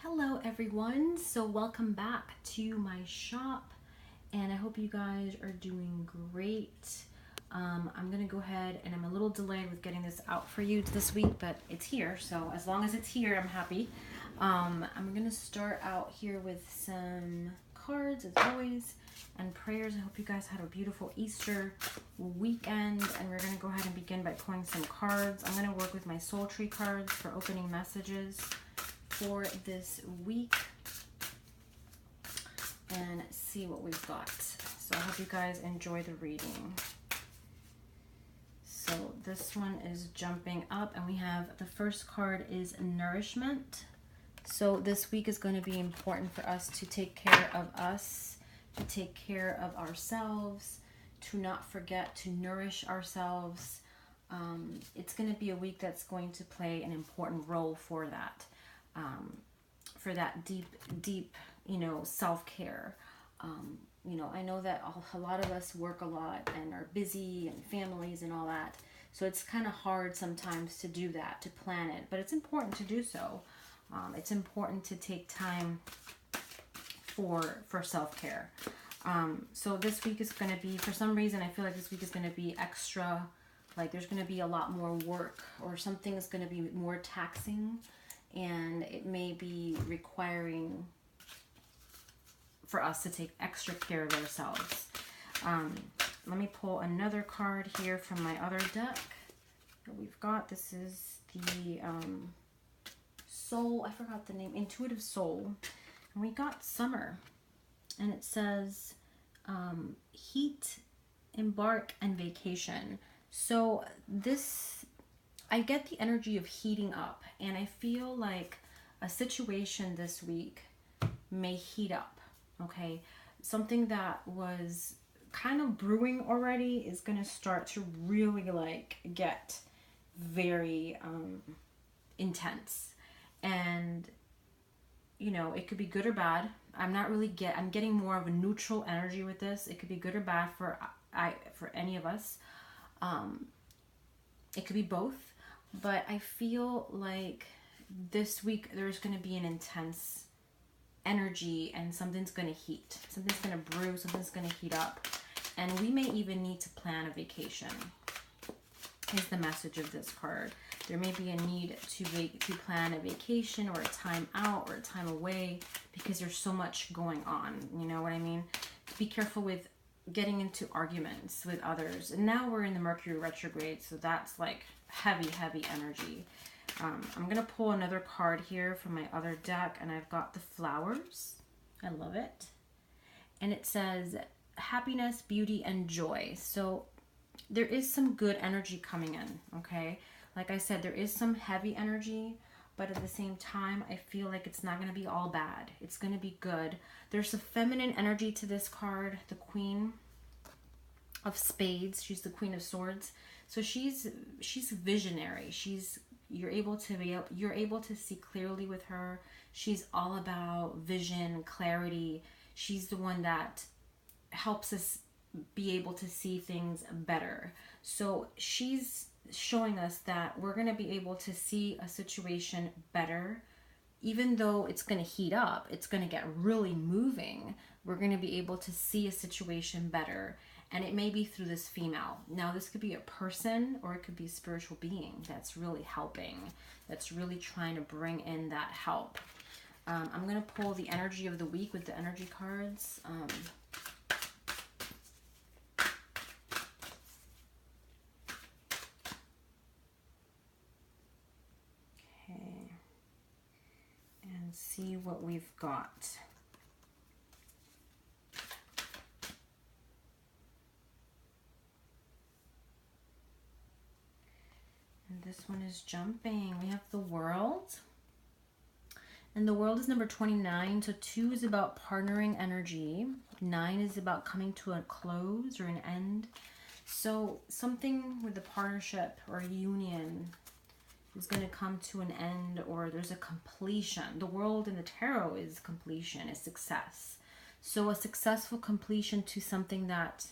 Hello everyone, so welcome back to my shop and I hope you guys are doing great. I'm gonna go ahead and I'm a little delayed with getting this out for you this week, but it's here, so as long as it's here I'm happy. I'm gonna start out here with some cards as always and prayers. I hope you guys had a beautiful Easter weekend, and we're gonna go ahead and begin by pulling some cards. I'm gonna work with my soul tree cards for opening messages for this week and see what we've got. So I hope you guys enjoy the reading. So this one is jumping up and we have the first card is nourishment. So this week is going to be important for us to take care of us, to take care of ourselves, to not forget to nourish ourselves. It's going to be a week that's going to play an important role for that. For that deep, self-care. I know that a lot of us work a lot and are busy and families and all that. So it's kind of hard sometimes to do that, to plan it, but it's important to do so. It's important to take time for self-care. So this week is going to be, for some reason, I feel like this week is going to be extra, like there's going to be a lot more work or something is going to be more taxing. And it may be requiring for us to take extra care of ourselves. Let me pull another card here from my other deck that we've got. This is the Soul, I forgot the name, Intuitive Soul. And we got Summer. And it says heat, embark, and vacation. So I get the energy of heating up, and I feel like a situation this week may heat up, okay? Something that was kind of brewing already is going to start to really get very intense. And, it could be good or bad. I'm getting more of a neutral energy with this. It could be good or bad for any of us. It could be both. But I feel like this week there's going to be an intense energy and something's going to heat. Something's going to brew, something's going to heat up. And we may even need to plan a vacation, is the message of this card. There may be a need to plan a vacation or a time out or a time away because there's so much going on. You know what I mean? Be careful with getting into arguments with others. And now we're in the Mercury retrograde, so that's like heavy energy. I'm going to pull another card here from my other deck, and I've got the flowers. I love it. And it says happiness, beauty, and joy. So there is some good energy coming in, okay? Like I said, there is some heavy energy, but at the same time, I feel like it's not going to be all bad. It's going to be good. There's a feminine energy to this card, the Queen of Spades. She's the Queen of Swords. So she's visionary. You're able to see clearly with her. She's all about vision, clarity. She's the one that helps us be able to see things better. So she's showing us that we're going to be able to see a situation better. Even though it's going to heat up, it's going to get really moving, we're going to be able to see a situation better. And it may be through this female. Now, this could be a person or it could be a spiritual being that's really helping, that's really trying to bring in that help. I'm going to pull the energy of the week with the energy cards. Okay. And see what we've got. This one is jumping. We have the World. And the World is number 29. So 2 is about partnering energy. 9 is about coming to a close or an end. So something with the partnership or union is going to come to an end, or there's a completion. The World in the tarot is completion, is success. So a successful completion to something that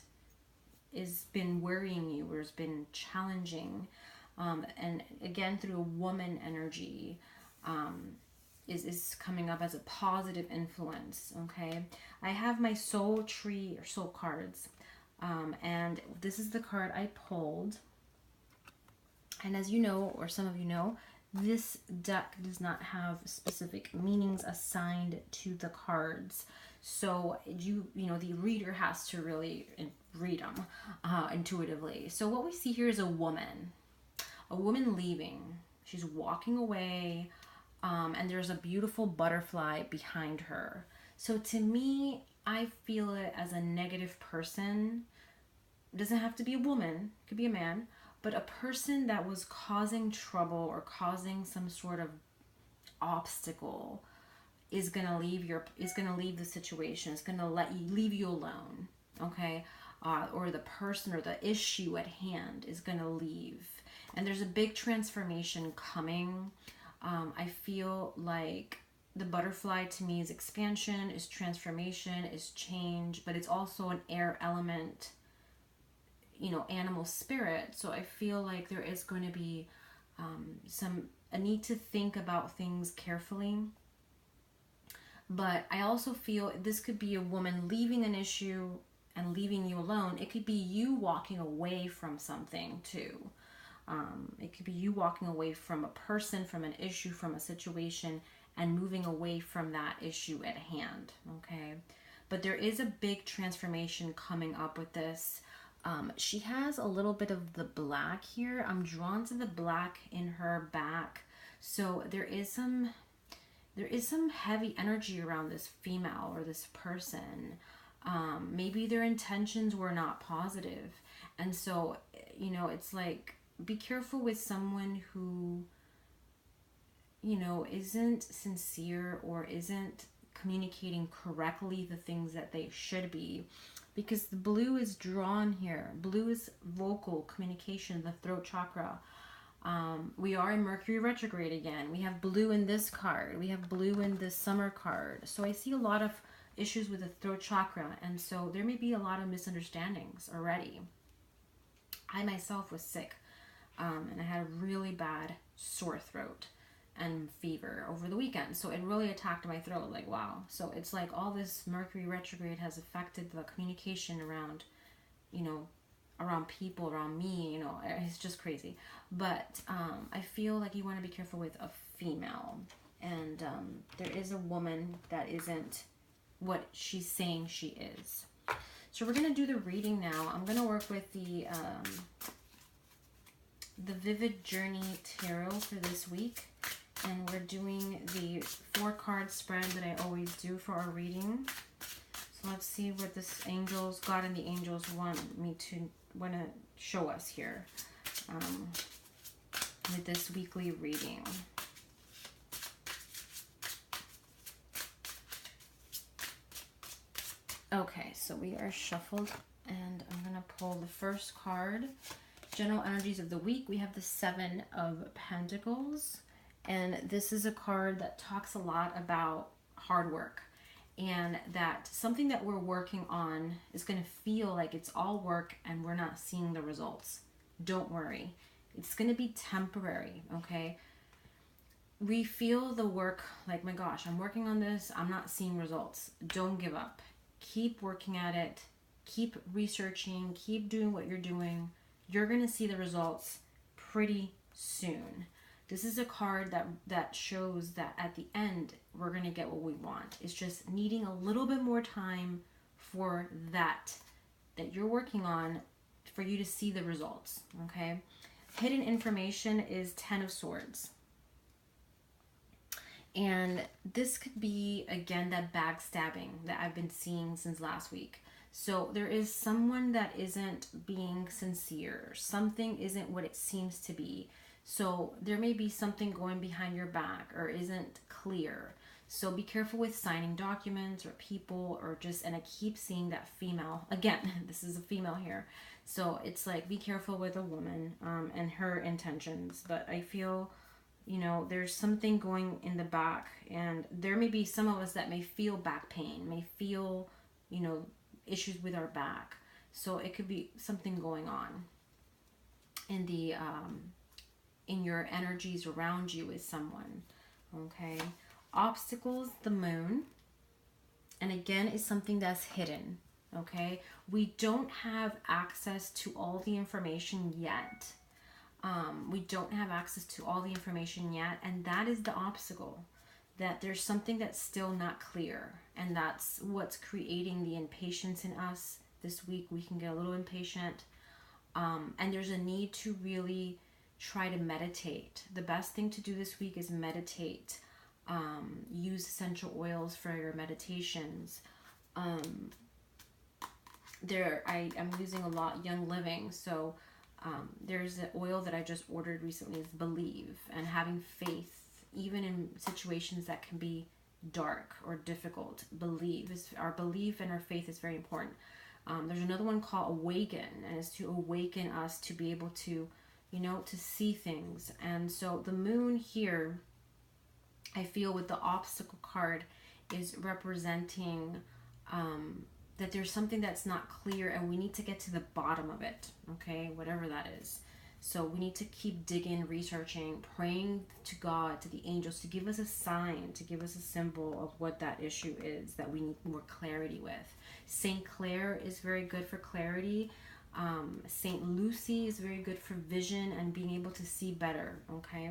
has been worrying you or has been challenging. And again, through a woman energy, is coming up as a positive influence. Okay, I have my soul tree or soul cards, and this is the card I pulled. And as you know, or some of you know, this deck does not have specific meanings assigned to the cards. So you know, the reader has to really read them intuitively. So what we see here is a woman leaving. She's walking away, and there's a beautiful butterfly behind her. So to me, I feel it as a negative person. It doesn't have to be a woman, it could be a man, but a person that was causing trouble or causing some sort of obstacle is gonna leave the situation. It's gonna leave you alone, okay? Or the person or the issue at hand is gonna leave, and there's a big transformation coming. I feel like the butterfly to me is expansion, is transformation, is change, but it's also an air element, you know, animal spirit. So I feel like there is going to be a need to think about things carefully. But I also feel this could be a woman leaving an issue and leaving you alone. It could be you walking away from something too. It could be you walking away from a person, from an issue, from a situation, and moving away from that issue at hand. Okay, but there is a big transformation coming up with this. She has a little bit of the black here. I'm drawn to the black in her back. So there is some heavy energy around this female or this person. Maybe their intentions were not positive. And so, you know, it's like, be careful with someone who, you know, isn't sincere or isn't communicating correctly the things that they should be. Because the blue is drawn here. Blue is vocal communication, the throat chakra. We are in Mercury retrograde again. We have blue in this card. We have blue in this summer card. So I see a lot of issues with the throat chakra. And so there may be a lot of misunderstandings already. I myself was sick. And I had a really bad sore throat and fever over the weekend, so it really attacked my throat. Like, wow. So it's like all this Mercury retrograde has affected the communication around, you know, around people, around me, you know. It's just crazy. But I feel like you want to be careful with a female, and there is a woman that isn't what she's saying she is. So we're going to do the reading now. I'm going to work with the Vivid Journey Tarot for this week. And we're doing the 4-card spread that I always do for our reading. So let's see what this angels, God and the angels want to show us here with this weekly reading. Okay, so we are shuffled, and I'm going to pull the first card. General energies of the week. We have the 7 of Pentacles. And this is a card that talks a lot about hard work, and that something that we're working on is going to feel like it's all work and we're not seeing the results. Don't worry. It's going to be temporary, okay? We feel the work like, my gosh, I'm working on this. I'm not seeing results. Don't give up. Keep working at it. Keep researching. Keep doing what you're doing. You're going to see the results pretty soon. This is a card that shows that at the end, we're going to get what we want. It's just needing a little bit more time for that you're working on for you to see the results, okay? Hidden information is 10 of Swords. And this could be, again, that backstabbing that I've been seeing since last week. So there is someone that isn't being sincere. Something isn't what it seems to be. So there may be something going behind your back or isn't clear. So be careful with signing documents or people, or just, and I keep seeing that female. Again, this is a female here. So it's like, be careful with a woman and her intentions. But I feel, you know, there's something going in the back, and there may be some of us that may feel back pain, may feel, you know, issues with our back. So it could be something going on in the in your energies around you with someone, okay? Obstacles, the moon. And again, is something that's hidden. Okay? We don't have access to all the information yet. We don't have access to all the information yet. And that is the obstacle. That there's something that's still not clear. And that's what's creating the impatience in us. This week we can get a little impatient. And there's a need to really try to meditate. The best thing to do this week is meditate. Use essential oils for your meditations. I'm using a lot Young Living. So there's an oil that I just ordered recently is Believe. And having faith, even in situations that can be dark or difficult. Our belief and our faith is very important. There's another one called Awaken, and it's to awaken us to be able to, to see things. And so the moon here, I feel with the obstacle card, is representing that there's something that's not clear, and we need to get to the bottom of it, okay, whatever that is. So we need to keep digging, researching, praying to God, to the angels, to give us a sign, to give us a symbol of what that issue is that we need more clarity with. Saint Clair is very good for clarity. Saint Lucy is very good for vision and being able to see better, okay?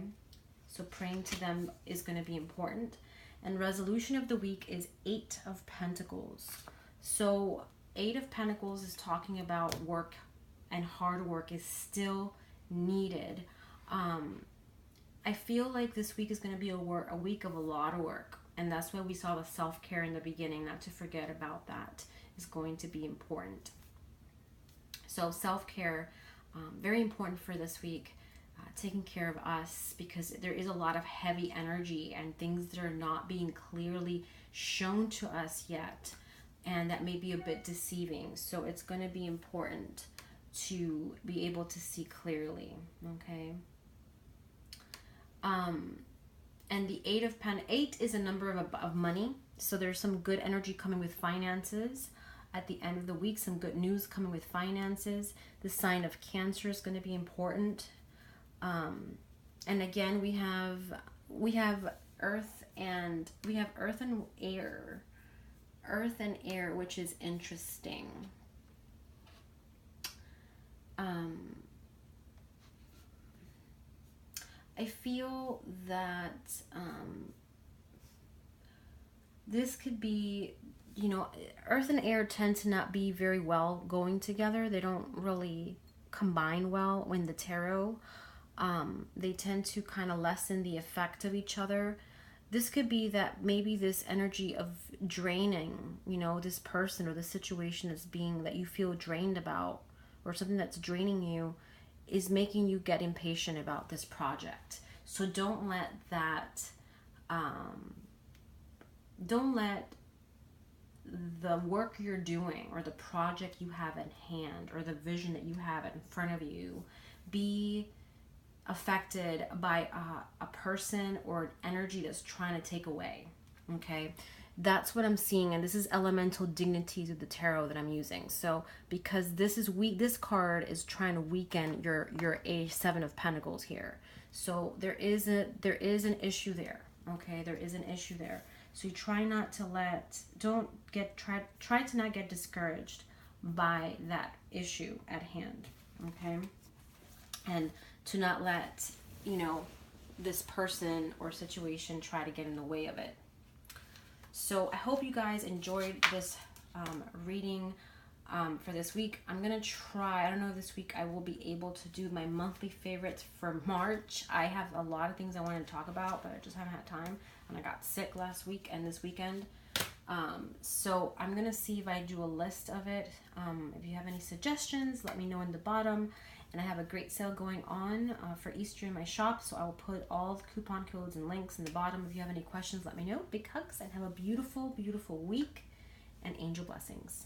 So praying to them is going to be important. And resolution of the week is 8 of Pentacles. So 8 of Pentacles is talking about work, and hard work is still needed. I feel like this week is going to be a week of a lot of work, and that's why we saw the self-care in the beginning. Not to forget about that is going to be important. So self-care, very important for this week. Taking care of us, because there is a lot of heavy energy and things that are not being clearly shown to us yet, and that may be a bit deceiving. So it's going to be important to be able to see clearly, okay? And the 8 of Pentacles, 8 is a number of money, so there's some good energy coming with finances. At the end of the week, some good news coming with finances. The sign of Cancer is going to be important. And again, we have earth and air. Earth and air, which is interesting. I feel that this could be, earth and air tend to not be very well going together. They don't really combine well in the tarot. They tend to kind of lessen the effect of each other. This could be that maybe this energy of draining, this person or the situation that you feel drained about, or something that's draining you, is making you get impatient about this project. So don't let the work you're doing, or the project you have at hand, or the vision that you have in front of you be affected by a person or an energy that's trying to take away. Okay, that's what I'm seeing, and this is elemental dignities of the tarot that I'm using. So because this is weak, this card is trying to weaken your A7 of Pentacles here. So there is an issue there. Okay, there is an issue there. So you try not to try to not get discouraged by that issue at hand. Okay, and to not let, this person or situation try to get in the way of it. So I hope you guys enjoyed this reading for this week. I'm going to try, I don't know if this week I will be able to do my monthly favorites for March. I have a lot of things I wanted to talk about, but I just haven't had time. And I got sick last week and this weekend. So I'm going to see if I do a list of it. If you have any suggestions, let me know in the bottom. And I have a great sale going on for Easter in my shop. So I will put all the coupon codes and links in the bottom. If you have any questions, let me know. Big hugs, and have a beautiful, beautiful week, and angel blessings.